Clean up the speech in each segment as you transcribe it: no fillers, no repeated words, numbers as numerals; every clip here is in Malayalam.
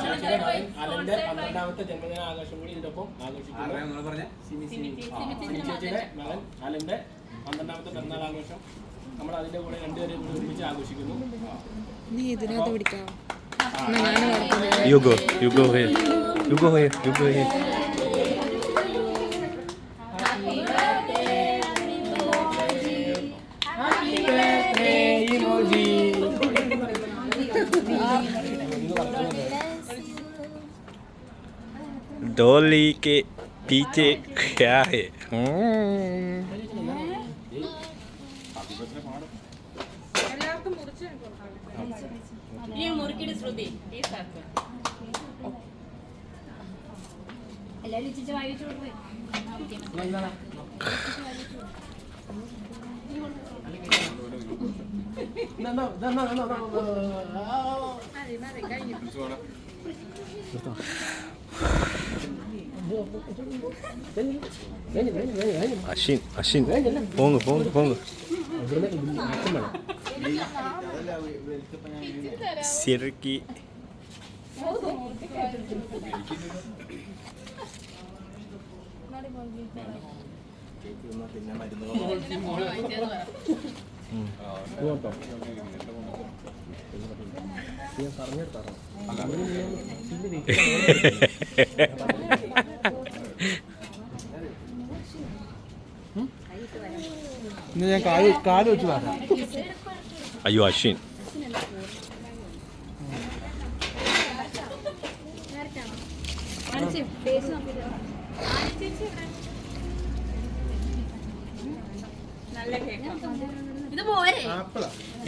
അലന്റെ 12ാമത്തെ ജന്മദിന ആഘോഷം കൂടി ഇതിനൊപ്പം ആഘോഷിക്കുന്നു. ചേച്ചിയുടെ മകൻ അലന്റെ 12ാമത്തെ പിറന്നാൾ ആഘോഷം നമ്മൾ അതിന്റെ കൂടെ രണ്ടുപേരും കൂടി ഒരുമിച്ച് ആഘോഷിക്കുന്നു. നീ ഇതിനകത്ത് പിടിക്കാം. You go here. डोली के पीछे क्या है? അശ്വിൻ പോങ്ങ് ശരിക്ക് ഞാൻ കാല് വെച്ച് പറയാം. അയ്യോ അശ്വിൻ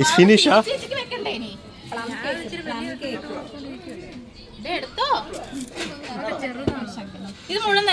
It's finished, huh? ഇത് മുഴുവൻ